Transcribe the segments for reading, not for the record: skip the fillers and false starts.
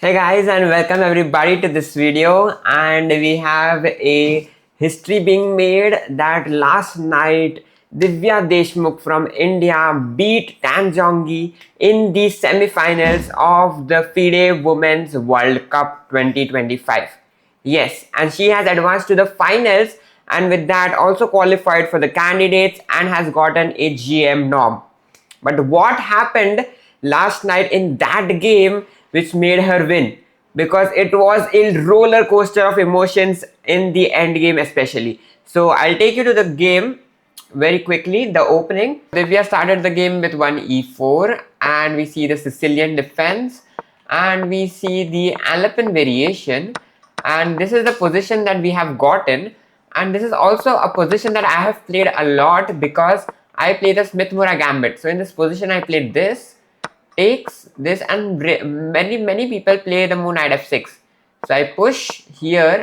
Hey guys, and welcome everybody to this video. And we have a history being made that last night Divya Deshmukh from India beat Tan Zhongyi in the semi-finals of the FIDE Women's World Cup 2025. Yes, and she has advanced to the finals and with that also qualified for the candidates and has gotten a GM norm. But what happened last night in that game which made her win? Because it was a roller coaster of emotions in the end game, especially. So I'll take you to the game very quickly. The opening, Divya started the game with one e4, and we see the Sicilian defense, and we see the Alpin variation, and this is the position that we have gotten. And this is also a position that I have played a lot because I play the Smith-Murray Gambit. So in this position I played this, takes this, and many people play the Moon Knight f6. So I push here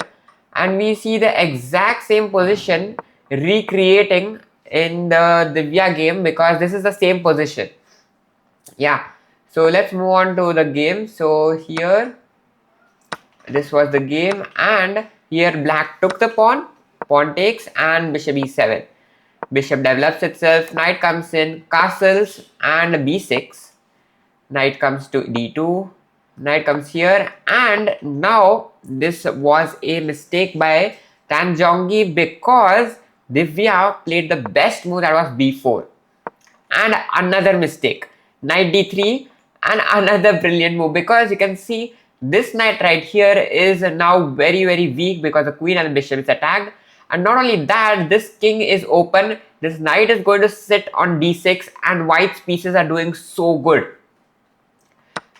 and we see the exact same position recreating in the Divya game because this is the same position. Yeah, so let's move on to the game. So here this was the game, and here black took the pawn, pawn takes, and bishop e7. Bishop develops itself, knight comes in, castles, and b6. Knight comes to d2, knight comes here, and now this was a mistake by Tan Zhongyi because Divya played the best move, that was b4. And another mistake, knight d3, and another brilliant move because you can see this knight right here is now very weak because the queen and the bishop is attacked. And not only that, this king is open, this knight is going to sit on d6, and white's pieces are doing so good.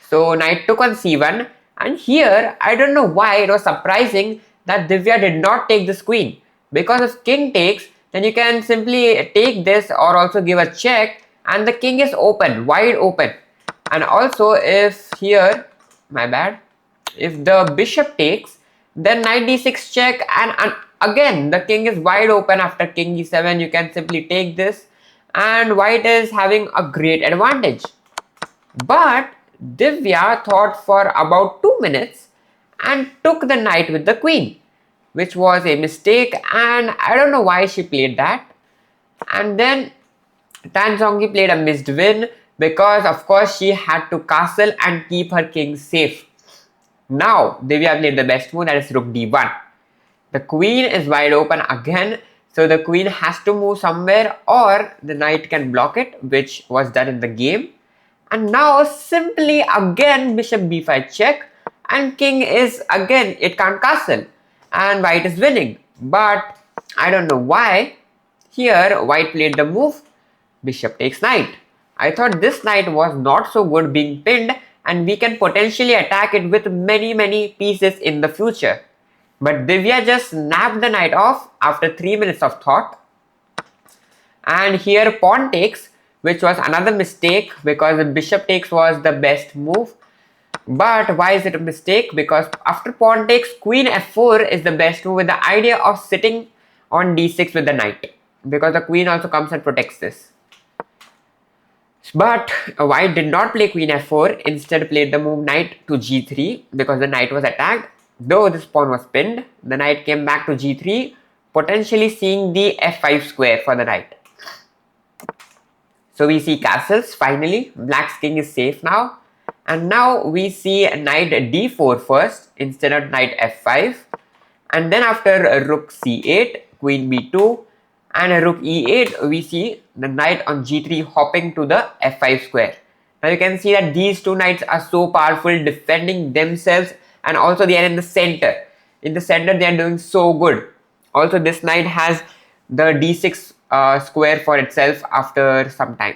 So knight took on c1, and here I don't know why it was surprising that Divya did not take this queen, because if king takes, then you can simply take this or also give a check, and the king is open, wide open. And also if here, my bad, if the bishop takes, then knight d6 check, and again the king is wide open. After king e7 you can simply take this, and white is having a great advantage. But Divya thought for about 2 minutes and took the knight with the queen, which was a mistake, and I don't know why she played that. And then Tan Zhongyi played a missed win because of course she had to castle and keep her king safe. Now Divya played the best move, that is rook d1. The queen is wide open again, so the queen has to move somewhere or the knight can block it, which was done in the game. And now simply again bishop b5 check, and king is again, it can't castle, and white is winning. But I don't know why here white played the move bishop takes knight. I thought this knight was not so good being pinned, and we can potentially attack it with many pieces in the future. But Divya just snapped the knight off after 3 minutes of thought. And here pawn takes, which was another mistake because the bishop takes was the best move. But why is it a mistake? Because after pawn takes, queen f4 is the best move with the idea of sitting on d6 with the knight, because the queen also comes and protects this. But white did not play queen f4, instead played the move knight to g3 because the knight was attacked. Though this pawn was pinned, the knight came back to g3, potentially seeing the f5 square for the knight. So we see castles finally, black's king is safe now. And now we see knight d4 first instead of knight f5. And then after rook c8, queen b2, and rook e8, we see the knight on g3 hopping to the f5 square. Now you can see that these two knights are so powerful, defending themselves, and also they are in the center. In the center they are doing so good. Also this knight has the d6 square for itself after some time.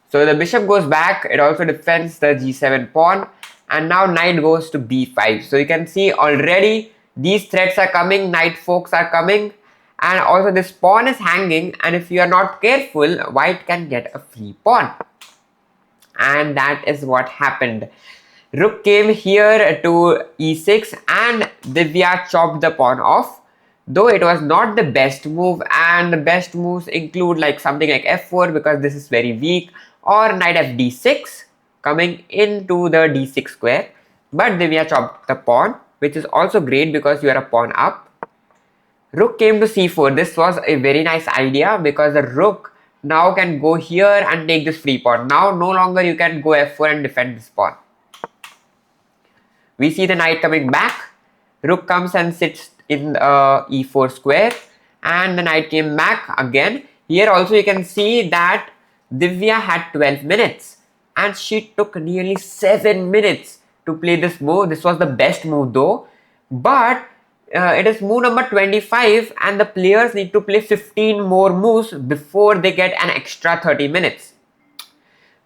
So the bishop goes back, it also defends the g7 pawn, and now knight goes to b5. So you can see already these threats are coming, knight forks are coming, and also this pawn is hanging, and if you are not careful, white can get a free pawn. And that is what happened. Rook came here to e6 and Divya chopped the pawn off. Though it was not the best move, and the best moves include like something like f4 because this is very weak, or knight fd6 coming into the d6 square. But Divya chopped the pawn, which is also great because you are a pawn up. Rook came to c4. This was a very nice idea because the rook now can go here and take this free pawn. Now no longer you can go f4 and defend this pawn. We see the knight coming back. Rook comes and sits in e4 square, and the knight came back again. Here also you can see that Divya had 12 minutes and she took nearly 7 minutes to play this move. This was the best move though, but it is move number 25 and the players need to play 15 more moves before they get an extra 30 minutes.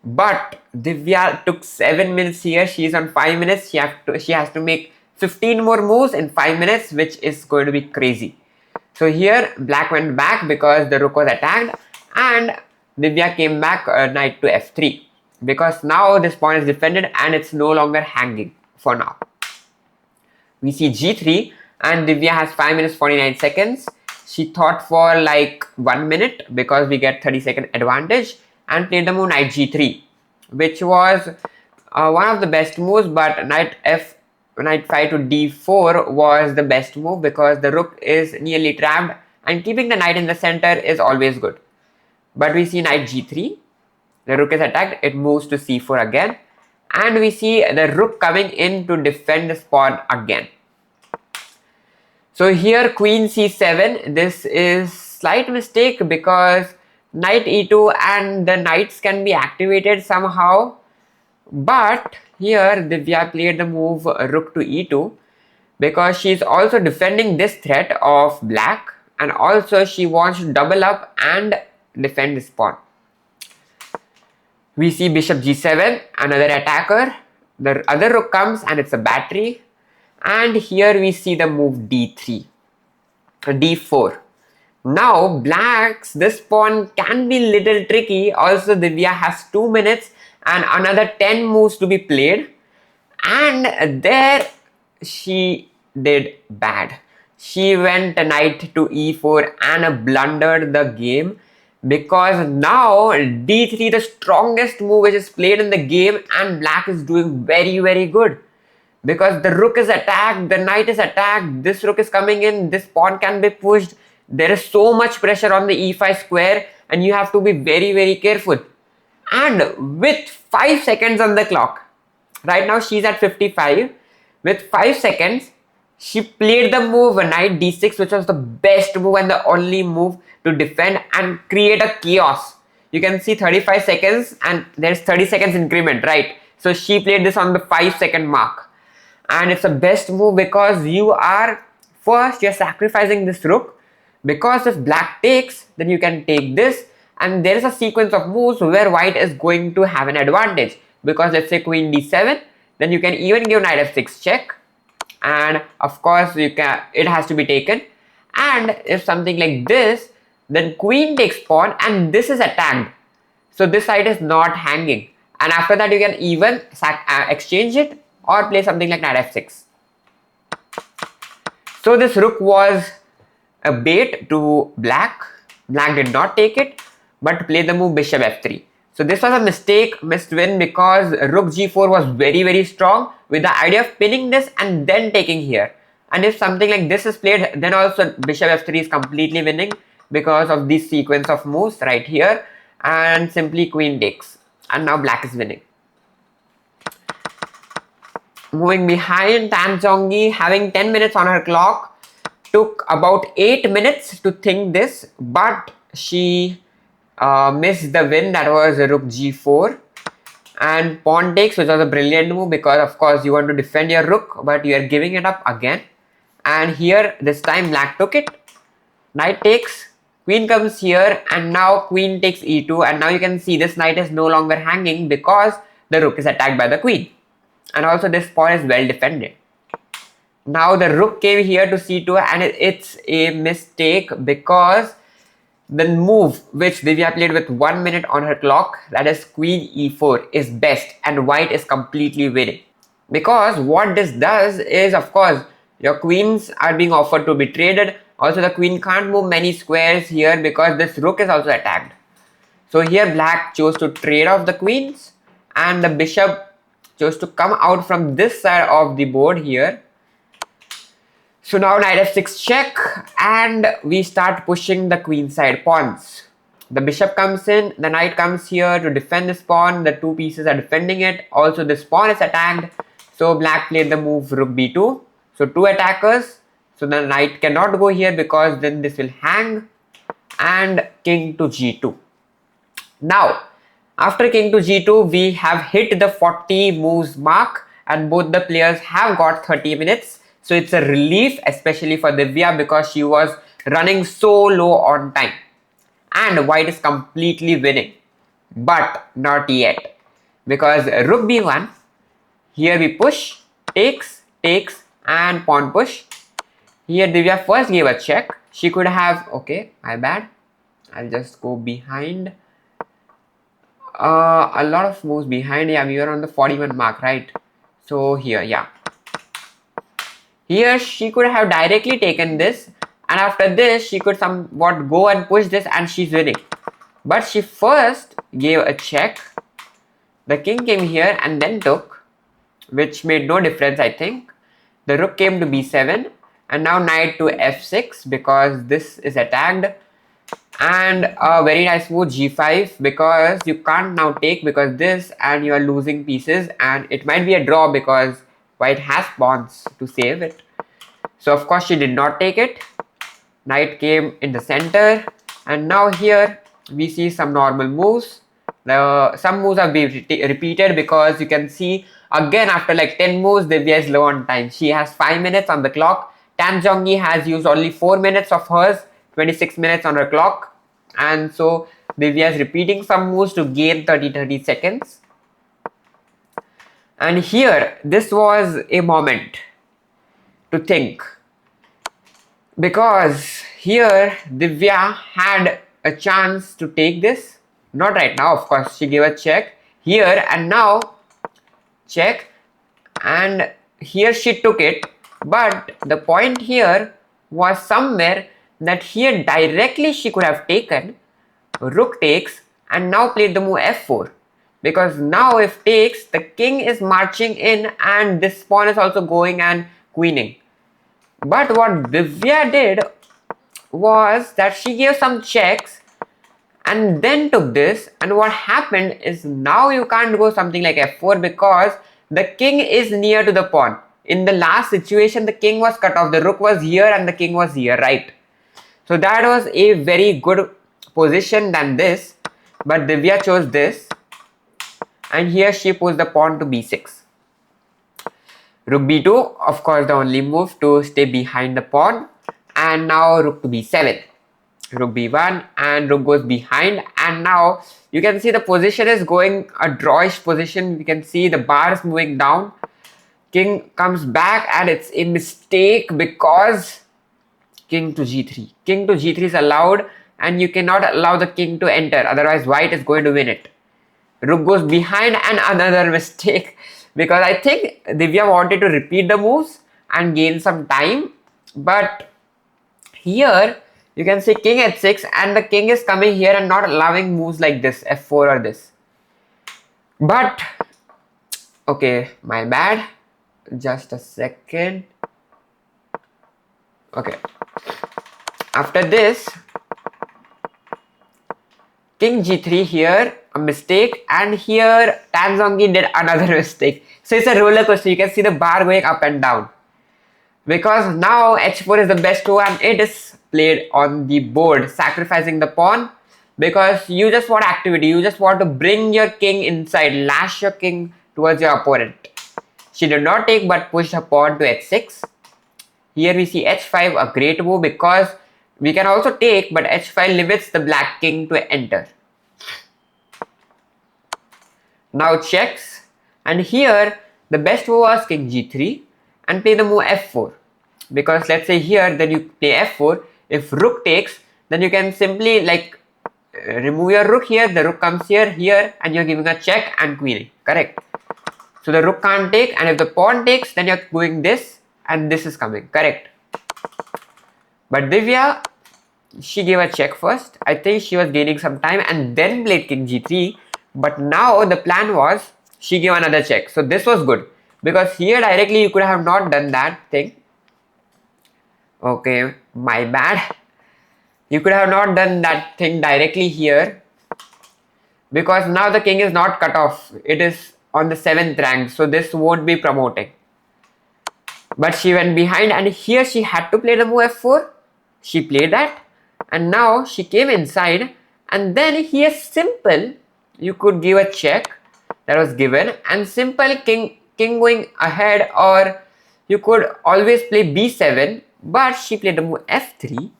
But Divya took 7 minutes here. She is on 5 minutes. She has to make 15 more moves in 5 minutes, which is going to be crazy. So here black went back because the rook was attacked, and Divya came back knight to f3 because now this pawn is defended and it's no longer hanging for now. We see g3 and Divya has 5 minutes 49 seconds. She thought for like 1 minute because we get 30-second advantage and played the move knight g3, which was one of the best moves, but knight 5 to d4 was the best move because the rook is nearly trapped and keeping the knight in the center is always good. But we see knight g3, the rook is attacked, it moves to c4 again, and we see the rook coming in to defend this pawn again. So here queen c7, this is slight mistake because knight e2 and the knights can be activated somehow, but here Divya played the move rook to e2 because she is also defending this threat of black, and also she wants to double up and defend this pawn. We see bishop g7, another attacker. The other rook comes and it's a battery, and here we see the move d3, d4. Now black's this pawn can be little tricky. Also Divya has 2 minutes and another 10 moves to be played, and there she did bad. She went knight to e4 and blundered the game because now d3, the strongest move which is played in the game, and black is doing very good because the rook is attacked, the knight is attacked, this rook is coming in, this pawn can be pushed. There is so much pressure on the e5 square and you have to be very careful. And with 5 seconds on the clock, right now she's at 55, with 5 seconds she played the move knight d6, which was the best move and the only move to defend and create a chaos. You can see 35 seconds and there's 30 seconds increment, right? So she played this on the 5-second mark, and it's the best move because you're sacrificing this rook, because if black takes, then you can take this, and there is a sequence of moves where white is going to have an advantage because let's say queen d7, then you can even give knight f6 check, and of course it has to be taken. And if something like this, then queen takes pawn and this is attacked, so this side is not hanging, and after that you can even exchange it or play something like knight f6. So this rook was a bait to black. Black did not take it but played the move bishop f3. So this was a missed win because rook g4 was very strong with the idea of pinning this and then taking here. And if something like this is played, then also bishop f3 is completely winning because of this sequence of moves right here, and simply queen takes, and now black is winning. Moving behind, Tan Zhongyi, having 10 minutes on her clock, took about 8 minutes to think this, but she missed the win. That was rook g4 and pawn takes, which was a brilliant move because of course you want to defend your rook but you are giving it up again. And here this time black took it, knight takes, queen comes here, and now queen takes e2, and now you can see this knight is no longer hanging because the rook is attacked by the queen, and also this pawn is well defended. Now the rook came here to c2 and it's a mistake because the move which Divya played with 1 minute on her clock, that is queen e4, is best and white is completely winning. Because what this does is, of course, your queens are being offered to be traded. Also the queen can't move many squares here because this rook is also attacked. So here black chose to trade off the queens and the bishop chose to come out from this side of the board here. So now knight f6 check, and we start pushing the queen side pawns. The bishop comes in, the knight comes here to defend this pawn. The two pieces are defending it. Also this pawn is attacked. So black played the move rook b2. So two attackers. So the knight cannot go here because then this will hang, and king to g2. Now after king to g2, we have hit the 40 moves mark, and both the players have got 30 minutes. So it's a relief, especially for Divya, because she was running so low on time. And white is completely winning, but not yet, because rook b1, here we push, takes, and pawn push. Here Divya first gave a check. She could have, okay, my bad, I'll just go behind. A lot of moves behind. Yeah, we were on the 41 mark, right? So here, yeah, here she could have directly taken this, and after this she could somewhat go and push this, and she's winning. But she first gave a check. The king came here and then took, which made no difference, I think. The rook came to b7, and now knight to f6 because this is attacked. And a very nice move g5, because you can't now take because this, and you are losing pieces, and it might be a draw because white has pawns to save it. So of course she did not take it. Knight came in the center, and now here we see some normal moves. Some moves are being repeated because you can see again after like 10 moves Divya is low on time. She has 5 minutes on the clock. Tan Zhongyi has used only 4 minutes of hers, 26 minutes on her clock, and so Divya is repeating some moves to gain 30 seconds. And here this was a moment to think, because here Divya had a chance to take this. Not right now, of course, she gave a check here, and now check, and here she took it. But the point here was somewhere that here directly she could have taken, rook takes, and now played the move f4, because now if takes, the king is marching in and this pawn is also going and queening. But what Divya did was that she gave some checks and then took this, and what happened is now you can't go something like f4 because the king is near to the pawn. In the last situation the king was cut off, the rook was here and the king was here, right? So that was a very good position than this, but Divya chose this, and here she pushed the pawn to b6. Rook b2, of course the only move to stay behind the pawn, and now rook to b7. Rook b1, and rook goes behind, and now you can see the position is going a drawish position. You can see the bar is moving down. King comes back, and it's a mistake because king to g3. King to g3 is allowed, and you cannot allow the king to enter, otherwise white is going to win it. Rook goes behind, and another mistake, because I think Divya wanted to repeat the moves and gain some time. But here you can see king h6, and the king is coming here and not allowing moves like this, f4 or this. But okay, my bad, just a second. Okay, after this king g3 here, a mistake, and here Tan Zhongyi did another mistake. So it's a roller coaster. You can see the bar going up and down, because now h4 is the best move and it is played on the board, sacrificing the pawn, because you just want activity. You just want to bring your king inside, lash your king towards your opponent. She did not take but pushed her pawn to h6. Here we see h5, a great move, because we can also take, but h5 limits the black king to enter. Now checks, and here the best move was king g3 and play the move f4, because let's say here then you play f4. If rook takes, then you can simply like remove your rook here, the rook comes here, and you're giving a check and queening, correct? So the rook can't take, and if the pawn takes, then you're doing this, and this is coming, correct? But Divya, she gave a check first. I think she was gaining some time and then played king g3. But now the plan was she gave another check. So this was good, because here directly you could have not done that thing. Okay, my bad. You could have not done that thing directly here, because now the king is not cut off. It is on the 7th rank, so this won't be promoting. But she went behind, and here she had to play the move f4. She played that, and now she came inside, and then here simple, you could give a check that was given, and simple king going ahead, or you could always play b7, but she played the move f3,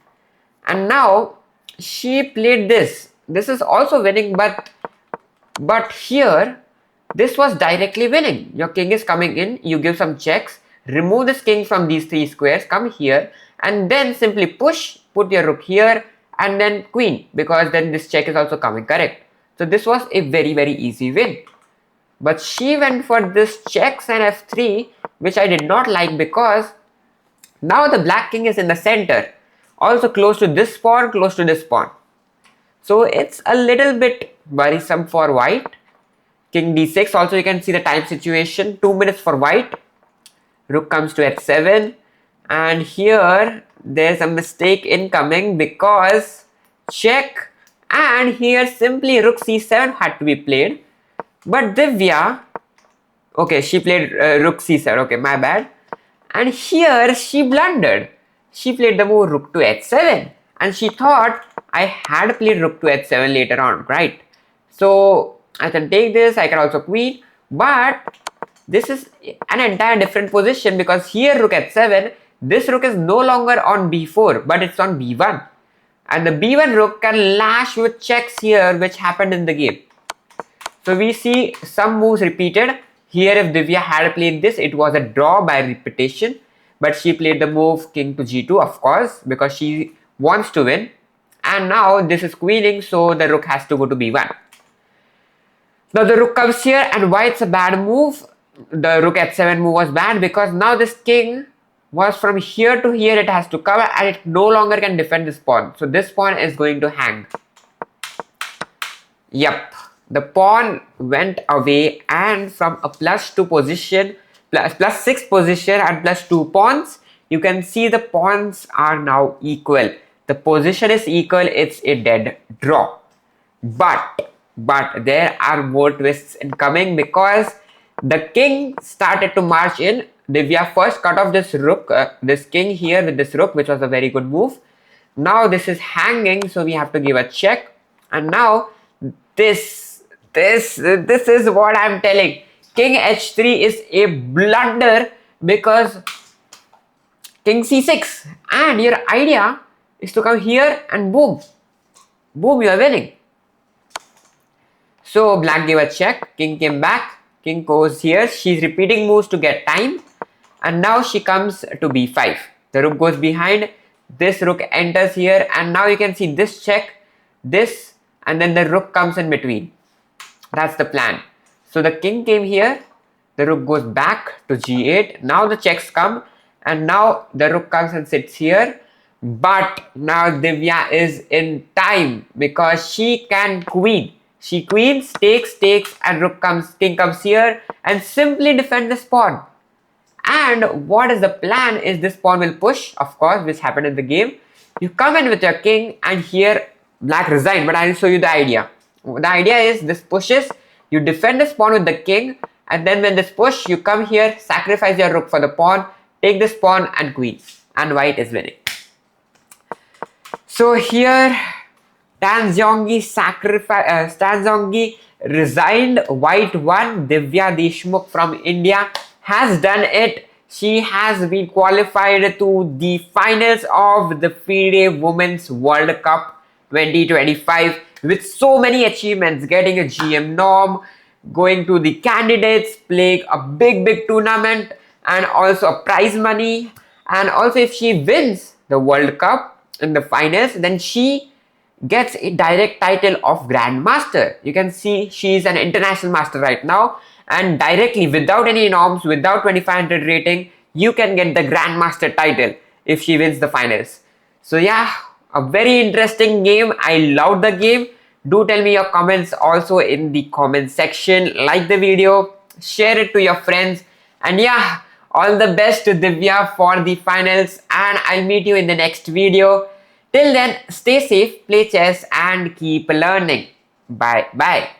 and now she played this. This is also winning, but here this was directly winning. Your king is coming in, you give some checks, remove this king from these 3 squares, come here, and then simply push, put your rook here, and then queen, because then this check is also coming, correct? So this was a very, very easy win. But she went for this checks and f3, which I did not like, because now the black king is in the center, also close to this pawn, close to this pawn. So it's a little bit worrisome for white. King d6, also you can see the time situation, 2 minutes for white. Rook comes to h7, and here there's a mistake incoming, because check, and here simply rook c7 had to be played. But Divya, okay, she played rook c7, okay, my bad. And here she blundered. She played the move rook to h7, and she thought I had played rook to h7 later on, right? So I can take this, I can also queen, but this is an entire different position, because here rook h7, this rook is no longer on b4, but it's on b1. And the b1 rook can lash with checks here, which happened in the game. So we see some moves repeated. Here if Divya had played this, it was a draw by repetition. But she played the move king to g2, of course, because she wants to win. And now this is queening, so the rook has to go to b1. Now the rook comes here, and why it's a bad move? The rook h7 move was bad, because now this king was from here to here, it has to cover, and it no longer can defend this pawn. So this pawn is going to hang. Yep, the pawn went away, and from a +2 position, +6 position and +2 pawns, you can see the pawns are now equal. The position is equal, it's a dead draw. But there are more twists incoming, because the king started to march in. Divya first cut off this rook, this king here with this rook, which was a very good move. Now this is hanging, so we have to give a check. And now this is what I'm telling. King h3 is a blunder, because king c6, and your idea is to come here and boom, you are winning. So black gave a check, king came back, king goes here, she's repeating moves to get time, and now she comes to b5. The rook goes behind, this rook enters here, and now you can see this check, this, and then the rook comes in between. That's the plan. So the king came here, the rook goes back to g8, now the checks come, and now the rook comes and sits here. But now Divya is in time, because she can queen. She queens, takes, and king comes here and simply defend this pawn. And what is the plan is this pawn will push, of course, which happened in the game. You come in with your king, and here black resigned, but I will show you the idea. The idea is this pushes, you defend this pawn with the king, and then when this push, you come here, sacrifice your rook for the pawn, take this pawn and queen, and white is winning. So here Tan Zhongyi resigned, white won. Divya Deshmukh from India has done it. She has been qualified to the finals of the FIDE Women's World Cup 2025 with so many achievements, getting a GM norm, going to the candidates, playing a big tournament, and also a prize money. And also if she wins the World Cup in the finals, then she gets a direct title of Grandmaster. You can see she is an international master right now, and directly, without any norms, without 2500 rating, you can get the Grandmaster title if she wins the finals. So yeah, a very interesting game. I loved the game. Do tell me your comments also in the comment section. Like the video, share it to your friends, and yeah, all the best to Divya for the finals, and I'll meet you in the next video. Till then, stay safe, play chess, and keep learning. Bye bye.